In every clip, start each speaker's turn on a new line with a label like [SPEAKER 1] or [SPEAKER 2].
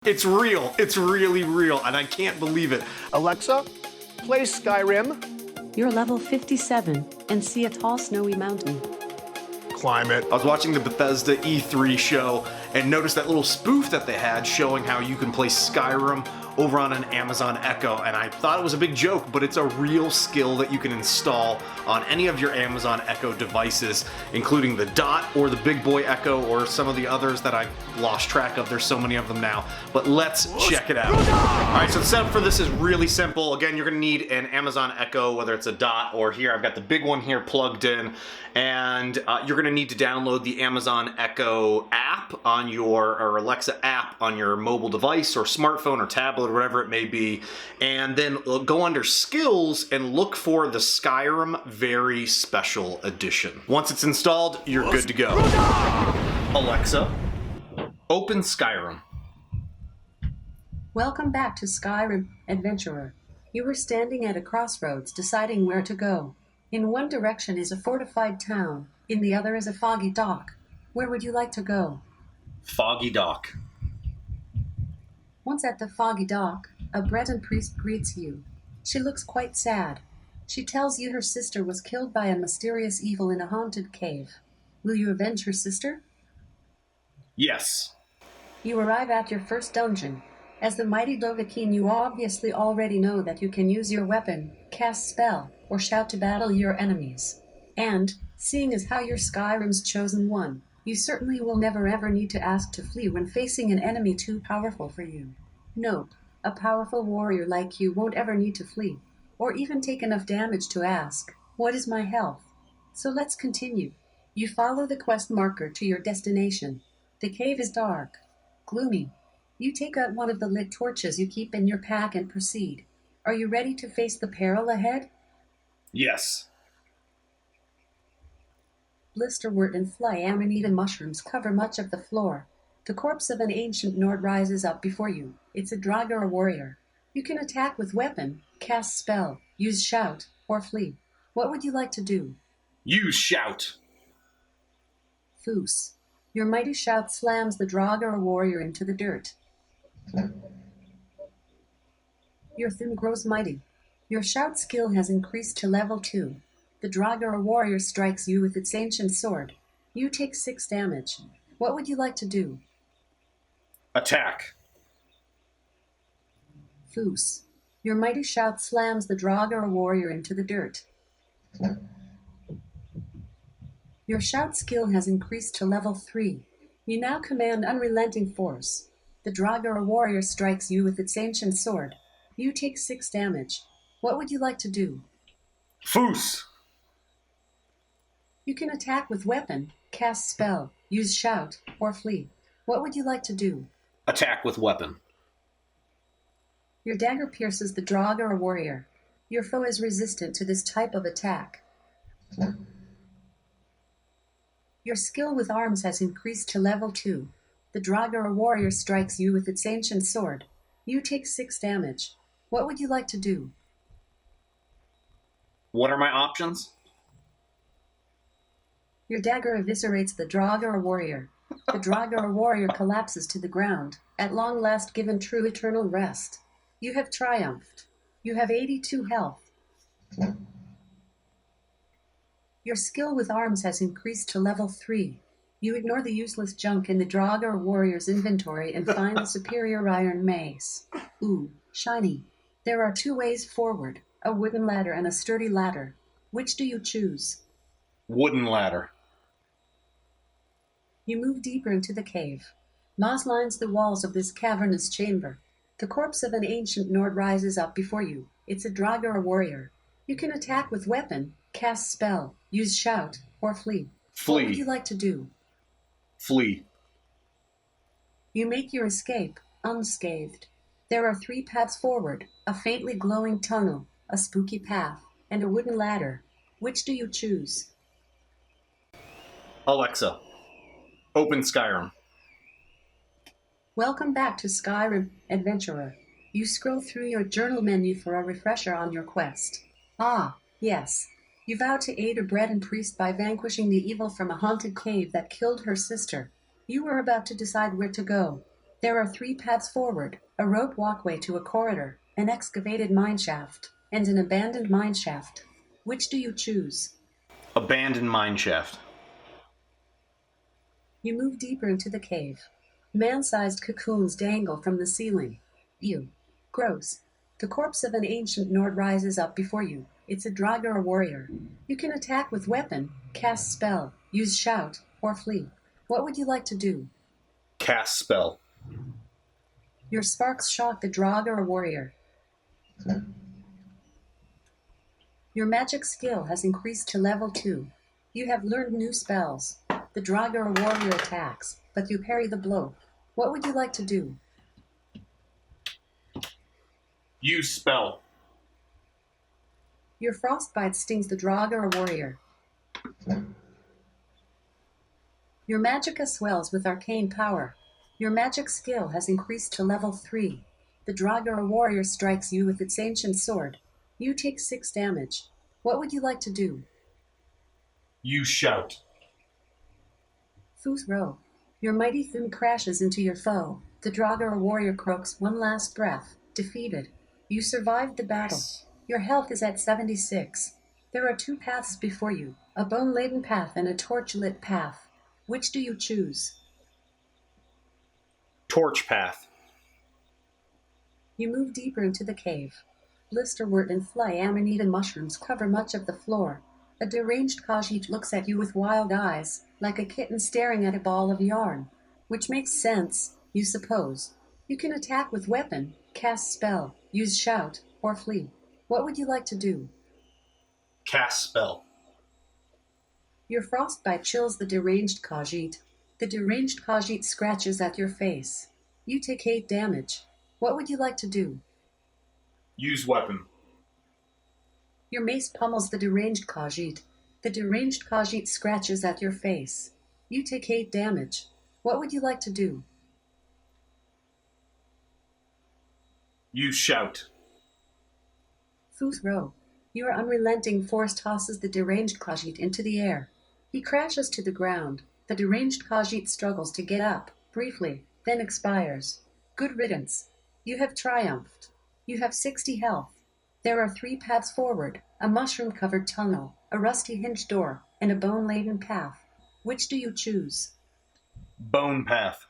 [SPEAKER 1] It's real. It's really real, and I can't believe it.
[SPEAKER 2] Alexa, play Skyrim.
[SPEAKER 3] You're level 57 and see a tall snowy mountain.
[SPEAKER 2] Climb it.
[SPEAKER 1] I was watching the Bethesda E3 show and noticed that little spoof that they had showing how you can play Skyrim over on an Amazon Echo, and I thought it was a big joke, but it's a real skill that you can install on any of your Amazon Echo devices, including the Dot or the Big Boy Echo or some of the others that I've lost track of. There's so many of them now, but let's check it out. Alright, so the setup for this is really simple. Again, you're going to need an Amazon Echo, whether it's a Dot or here, I've got the big one here plugged in, and you're going to need to download the Amazon Echo app on or Alexa app on your mobile device or smartphone or tablet or whatever it may be, and then go under skills and look for the Skyrim Very Special Edition. Once it's installed, you're good to go. Alexa, open Skyrim.
[SPEAKER 3] Welcome back to Skyrim, adventurer. You were standing at a crossroads deciding where to go. In one direction is a fortified town, in the other is a foggy dock. Where would you like to go?
[SPEAKER 1] Foggy dock.
[SPEAKER 3] Once at the foggy dock, a Breton priest greets you. She looks quite sad. She tells you her sister was killed by a mysterious evil in a haunted cave. Will you avenge her sister?
[SPEAKER 1] Yes.
[SPEAKER 3] You arrive at your first dungeon. As the mighty Dovahkiin, you obviously already know that you can use your weapon, cast spell, or shout to battle your enemies. And, seeing as how you're Skyrim's chosen one, you certainly will never ever need to ask to flee when facing an enemy too powerful for you. Note, a powerful warrior like you won't ever need to flee, or even take enough damage to ask, "What is my health?" So let's continue. You follow the quest marker to your destination. The cave is dark, gloomy. You take out one of the lit torches you keep in your pack and proceed. Are you ready to face the peril ahead?
[SPEAKER 1] Yes.
[SPEAKER 3] Blisterwort and fly amanita mushrooms cover much of the floor. The corpse of an ancient Nord rises up before you. It's a Draugr warrior. You can attack with weapon, cast spell, use shout, or flee. What would you like to do?
[SPEAKER 1] Use shout.
[SPEAKER 3] Foos. Your mighty shout slams the Draugr warrior into the dirt. Your thum grows mighty. Your shout skill has increased to level 2. The Draugr warrior strikes you with its ancient sword. You take 6 damage. What would you like to do?
[SPEAKER 1] Attack.
[SPEAKER 3] Foos. Your mighty shout slams the Draugr warrior into the dirt. Your shout skill has increased to level 3. You now command Unrelenting Force. The Draugr warrior strikes you with its ancient sword. You take 6 damage. What would you like to do?
[SPEAKER 1] Foos.
[SPEAKER 3] You can attack with weapon, cast spell, use shout, or flee. What would you like to do?
[SPEAKER 1] Attack with weapon.
[SPEAKER 3] Your dagger pierces the Draugr warrior. Your foe is resistant to this type of attack. Your skill with arms has increased to level 2. The Draugr warrior strikes you with its ancient sword. You take 6 damage. What would you like to do?
[SPEAKER 1] What are my options?
[SPEAKER 3] Your dagger eviscerates the Draugr warrior. The Draugr warrior collapses to the ground, at long last given true eternal rest. You have triumphed. You have 82 health. Your skill with arms has increased to level 3. You ignore the useless junk in the Draugr warrior's inventory and find the superior iron mace. Ooh, shiny. There are 2 ways forward, a wooden ladder and a sturdy ladder. Which do you choose?
[SPEAKER 1] Wooden ladder.
[SPEAKER 3] You move deeper into the cave. Moss lines the walls of this cavernous chamber. The corpse of an ancient Nord rises up before you. It's a Draugr warrior. You can attack with weapon, cast spell, use shout, or flee.
[SPEAKER 1] Flee.
[SPEAKER 3] What would you like to do?
[SPEAKER 1] Flee.
[SPEAKER 3] You make your escape, unscathed. There are 3 paths forward, a faintly glowing tunnel, a spooky path, and a wooden ladder. Which do you choose?
[SPEAKER 1] Alexa, open Skyrim.
[SPEAKER 3] Welcome back to Skyrim, adventurer. You scroll through your journal menu for a refresher on your quest. Ah, yes. You vow to aid a Breton priest by vanquishing the evil from a haunted cave that killed her sister. You were about to decide where to go. There are 3 paths forward, a rope walkway to a corridor, an excavated mineshaft, and an abandoned mineshaft. Which do you choose?
[SPEAKER 1] Abandoned mineshaft.
[SPEAKER 3] You move deeper into the cave. Man-sized cocoons dangle from the ceiling. Ew. Gross. The corpse of an ancient Nord rises up before you. It's a Draugr warrior. You can attack with weapon, cast spell, use shout, or flee. What would you like to do?
[SPEAKER 1] Cast spell.
[SPEAKER 3] Your sparks shock the Draugr warrior. Your magic skill has increased to level 2. You have learned new spells. The Draugr warrior attacks, but you parry the blow. What would you like to do?
[SPEAKER 1] Use spell.
[SPEAKER 3] Your frostbite stings the Draugr warrior. Your magicka swells with arcane power. Your magic skill has increased to level 3. The Draugr warrior strikes you with its ancient sword. You take 6 damage. What would you like to do?
[SPEAKER 1] Use shout.
[SPEAKER 3] Foos row. Your mighty thum crashes into your foe. The Draugr warrior croaks one last breath. Defeated. You survived the battle. Your health is at 76. There are 2 paths before you, a bone-laden path and a torch-lit path. Which do you choose?
[SPEAKER 1] Torch path.
[SPEAKER 3] You move deeper into the cave. Blisterwort and fly amanita mushrooms cover much of the floor. A deranged Khajiit looks at you with wild eyes, like a kitten staring at a ball of yarn. Which makes sense, you suppose. You can attack with weapon, cast spell, use shout, or flee. What would you like to do?
[SPEAKER 1] Cast spell.
[SPEAKER 3] Your frostbite chills the deranged Khajiit. The deranged Khajiit scratches at your face. You take 8 damage. What would you like to do?
[SPEAKER 1] Use weapon.
[SPEAKER 3] Your mace pummels the deranged Khajiit. The deranged Khajiit scratches at your face. You take 8 damage. What would you like to do?
[SPEAKER 1] Use shout.
[SPEAKER 3] Foos row. Your unrelenting force tosses the deranged Khajiit into the air. He crashes to the ground. The deranged Khajiit struggles to get up, briefly, then expires. Good riddance. You have triumphed. You have 60 health. There are 3 paths forward, a mushroom-covered tunnel, a rusty hinged door, and a bone-laden path. Which do you choose?
[SPEAKER 1] Bone path.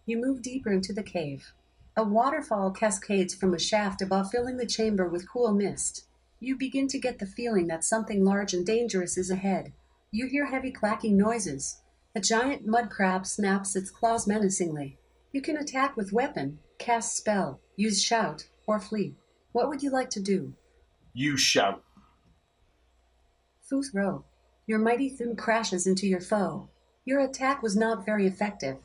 [SPEAKER 3] You move deeper into the cave. A waterfall cascades from a shaft above, filling the chamber with cool mist. You begin to get the feeling that something large and dangerous is ahead. You hear heavy clacking noises. A giant mud crab snaps its claws menacingly. You can attack with weapon, cast spell, use shout, or flee. What would you like to do?
[SPEAKER 1] Use shout.
[SPEAKER 3] Foos row. Your mighty thum crashes into your foe. Your attack was not very effective.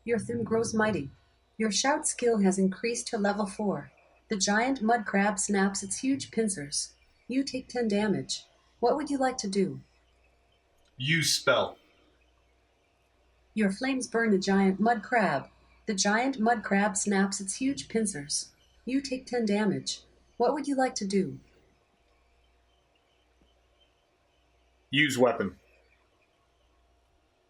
[SPEAKER 3] Your thum grows mighty. Your shout skill has increased to level 4. The giant mud crab snaps its huge pincers. You take 10 damage. What would you like to do?
[SPEAKER 1] Use spell.
[SPEAKER 3] Your flames burn the giant mud crab. The giant mud crab snaps its huge pincers. You take 10 damage. What would you like to do?
[SPEAKER 1] Use weapon.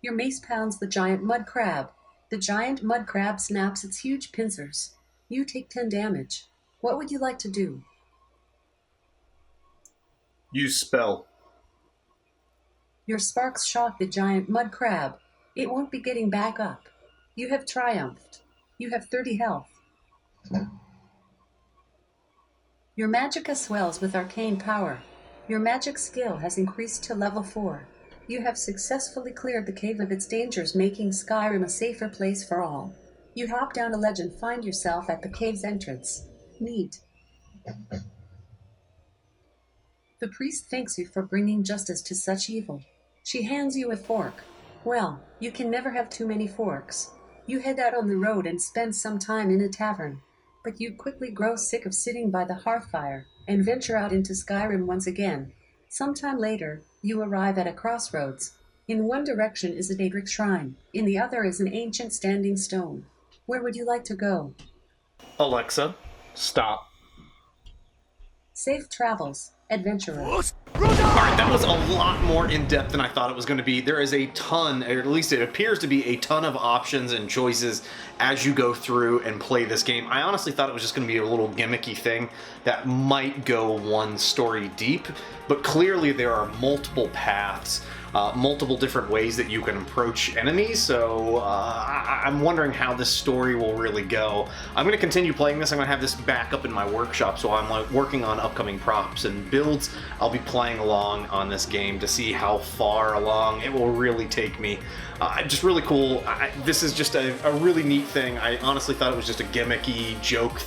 [SPEAKER 3] Your mace pounds the giant mud crab. The giant mud crab snaps its huge pincers. You take 10 damage. What would you like to do?
[SPEAKER 1] Use spell.
[SPEAKER 3] Your sparks shock the giant mud crab. It won't be getting back up. You have triumphed. You have 30 health. Your magicka swells with arcane power. Your magic skill has increased to level 4. You have successfully cleared the cave of its dangers, making Skyrim a safer place for all. You hop down a ledge and find yourself at the cave's entrance. Neat. The priest thanks you for bringing justice to such evil. She hands you a fork. Well, you can never have too many forks. You head out on the road and spend some time in a tavern. But you quickly grow sick of sitting by the hearth fire and venture out into Skyrim once again. Sometime later, you arrive at a crossroads. In one direction is a Daedric shrine. In the other is an ancient standing stone. Where would you like to go?
[SPEAKER 1] Alexa, stop.
[SPEAKER 3] Safe travels. adventurer.
[SPEAKER 1] Alright, that was a lot more in-depth than I thought it was going to be. There is a ton, or at least it appears to be a ton of options and choices as you go through and play this game. I honestly thought it was just going to be a little gimmicky thing that might go one story deep, but clearly there are multiple paths, multiple different ways that you can approach enemies, so I'm wondering how this story will really go. I'm going to continue playing this. I'm going to have this back up in my workshop, so I'm like working on upcoming props and builds. I'll be playing along on this game to see how far along it will really take me. Just really cool. This is just a really neat thing. I honestly thought it was just a gimmicky joke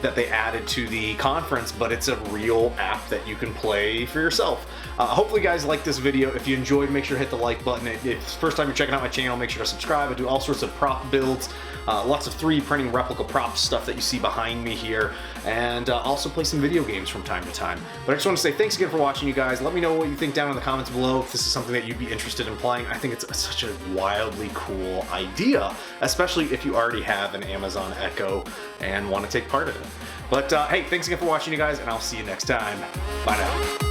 [SPEAKER 1] that they added to the conference, but it's a real app that you can play for yourself. Hopefully you guys like this video. If you enjoyed, make sure to hit the like button. If it's the first time you're checking out my channel, make sure to subscribe. I do all sorts of prop builds, lots of 3D printing replica prop stuff that you see behind me here, and also play some video games from time to time. But I just want to say thanks again for watching, you guys. Let me know what you think down in the comments below if this is something that you'd be interested in playing. I think it's such a wildly cool idea, especially if you already have an Amazon Echo and want to take part in it. But hey, thanks again for watching, you guys, and I'll see you next time. Bye now.